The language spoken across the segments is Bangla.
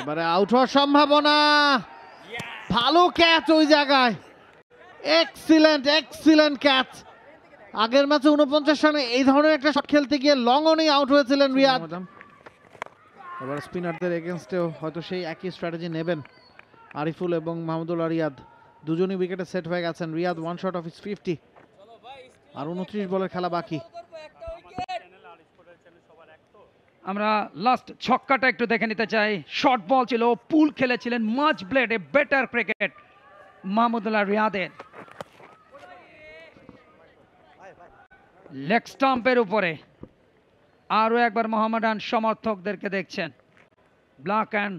এবারে আউট হওয়ার সম্ভাবনা, ভালো ক্যাচ ওই জায়গায়, এক্সিলেন্ট ক্যাচ। আগের ম্যাচে 49 রানে এই ধরনের একটা শট খেলতে গিয়ে লং অনেই আউট হয়েছিলেন রিয়াদ। এবার স্পিনারদের এগেনস্টেও হয়তো সেই একই স্ট্র্যাটেজি নেবেন আরিফুল এবং মাহমুদুল্লাহ রিয়াদ। দুজনই উইকেটে সেট হয়ে গেছেন। রিয়াদ ওয়ান শট অফ ইস 50, আর 29 বলের খেলা বাকি। আমরা লাস্ট ছক্কাটা একটু দেখে নিতে চাই। শর্ট বল ছিল, পুল খেলেছিলেন, much blade, a better cricket Mahmudullah রিয়াদের। লেগ স্টাম্পের উপরে আরো একবার মোহামেডান সমর্থকদেরকে দেখছেন, ব্ল্যাক অ্যান্ড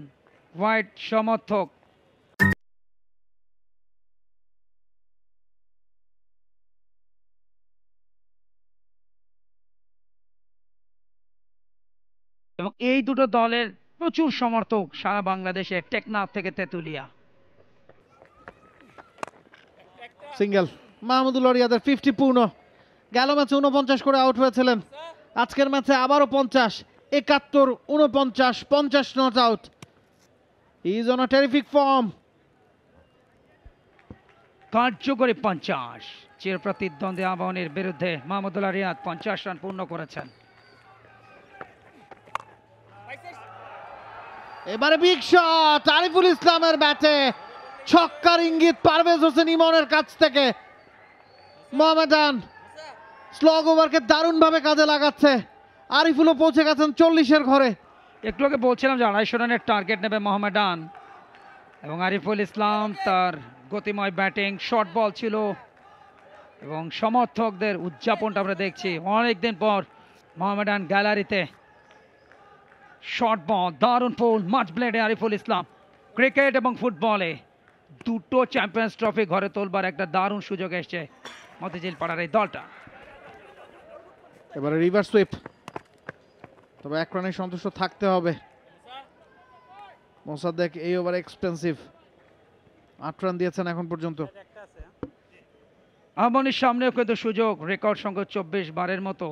হোয়াইট সমর্থক। এবং এই দুটো দলের প্রচুর সমর্থক সারা বাংলাদেশে, টেকনাফ থেকে তেতুলিয়া। সিঙ্গেল মাহমুদুল্লাহ রিয়াদের 50 পূর্ণ। গেল ম্যাচে 49 করে আউট হয়েছিলেন, আজকের ম্যাচে আবারও 50, 71, 49, 50 not out. He is on a terrific form. কার্যকরী 50, চিরপ্রতিদ্বন্দ্বী আবাহনীর বিরুদ্ধে মাহমুদুল্লাহ রিয়াদ 50 রান পূর্ণ করেছেন। এবারে বিগ শট আরিফুল ইসলামের ব্যাটে, ছক্কার ইঙ্গিত পারভেজ হোসেন ইমনের কাছ থেকে। মোহামেডান স্লগ ওভারকে দারুণভাবে কাজে লাগাচ্ছে। আরিফুলও পৌঁছে গেছেন 40-এর ঘরে। একটু আগে বলছিলাম যে 250 রানের টার্গেট নেবে মোহামেডান, এবং আরিফুল ইসলাম তার গতিময় ব্যাটিং, শর্ট বল ছিল, এবং সমর্থকদের উদযাপনটা আমরা দেখছি অনেকদিন পর মোহামেডান গ্যালারিতে। শর্ট বল, দারুণ পুল, মাচ ব্লেডে আরিফুল ইসলাম। ক্রিকেট এবং ফুটবলে দুটো চ্যাম্পিয়ন্স ট্রফি ঘরে তোলবার একটা দারুণ সুযোগ এসছে মতিঝিল পাড়ার এই দলটা। এবারে রিভার্স সুইপ, তবে 1 রানে সন্তুষ্ট থাকতে হবে। মোসাদ্দেক এই ওভার এক্সপেন্সিভ, 8 রান দিয়েছেন এখন পর্যন্ত। আবাহনীর সামনেও কিন্তু সুযোগ, রেকর্ড সংখ্যা 24 বারের মতো।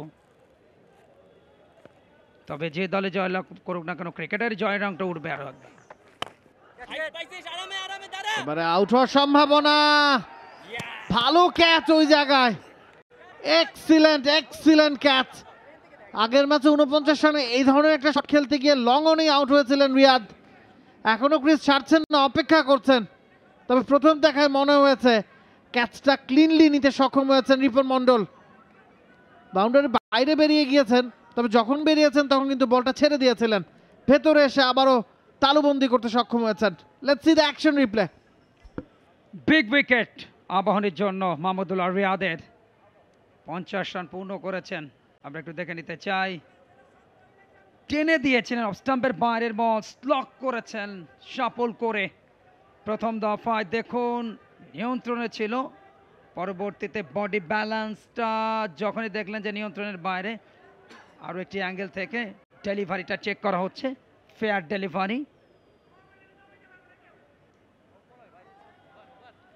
তবে যে দলে জয়লাভ করুক না কেন, ক্রিকেটের জয়ের রংটা উঠবে আরো একবার। এবারে আউট হওয়ার সম্ভাবনা, ভালো ক্যাচ ওই জায়গায়, এক্সিলেন্ট ক্যাচ। আগের ম্যাচে 49 রানে এই ধরনের একটা শট খেলতে গিয়ে লং অনেই আউট হয়েছিলেন রিয়াদ। এখনো ক্রিজ ছাড়ছেন না, অপেক্ষা করছেন। তবে প্রথম দেখায় মনে হয়েছে ক্যাচটা ক্লিনলি নিতে সক্ষম হয়েছেন রিপন মন্ডল। বাউন্ডারির বাইরে বেরিয়ে গিয়েছেন, তবে যখন বেরিয়েছেন তখন কিন্তু বলটা ছেড়ে দিয়েছিলেন। ভেতরে এসে আবারও তালুবন্দি করতে সক্ষম হয়েছেন। Let's see the action replay. Big wicket আবাহনীর জন্য মাহমুদুল্লাহ রিয়াদের, 50 রান পূর্ণ করেছেন। আমরা একটু দেখে নিতে চাই। টেনে দিয়েছিলেন অফ স্টাম্পের বাইরের বল, স্লক করেছেন শাপল করে। প্রথম দফায় দেখুন নিয়ন্ত্রণে ছিল, পরবর্তীতে বডি ব্যালেন্সটা যখনই দেখলেন যে নিয়ন্ত্রণের বাইরে, আরও একটি অ্যাঙ্গেল থেকে ডেলিভারিটা চেক করা হচ্ছে, ফেয়ার ডেলিভারি।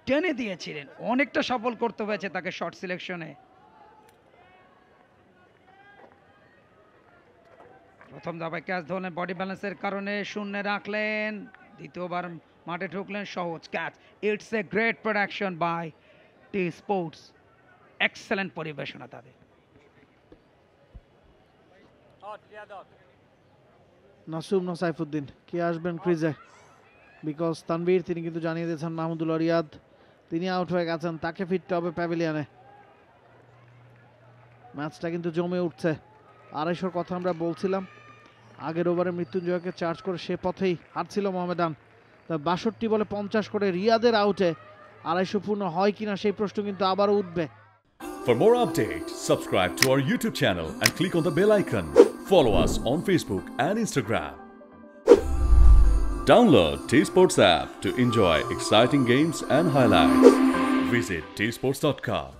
টেনে দিয়েছিলেন, অনেকটা সফল করতে হয়েছে তাকে শর্ট সিলেকশনে। প্রথম দফায় ক্যাচ ধরলেন, বডি ব্যালেন্সের কারণে শূন্যে রাখলেন, দ্বিতীয়বার মাঠে ঢুকলেন, সহজ catch. It's a great production by T Sports, excellent পরিবেশনা তাদের। নাসুম সাইফুদ্দিন কে আসবেন ক্রিজে, বিকজ তানভীর তিনি কিন্তু জানিয়ে দিয়েছেন মাহমুদুল্লাহ রিয়াদ তিনি আউট হয়ে গেছেন, তাকে ফিরতে হবে প্যাভিলিয়নে। ম্যাচটা কিন্তু জমে উঠছে। 250 কথা আমরা বলছিলাম, আগের ওভারে মৃত্যুঞ্জয়কে চার্জ করে সে পথেই হারছিল মোহামেডান। তবে 62 বলে 50 করে রিয়াদের আউটে 250 পূর্ণ হয় কিনা সেই প্রশ্ন কিন্তু আবারও উঠবে। For more updates, subscribe to our YouTube channel and click on the bell icon. Follow us on Facebook and Instagram. Download T-Sports app to enjoy exciting games and highlights. Visit tsports.com.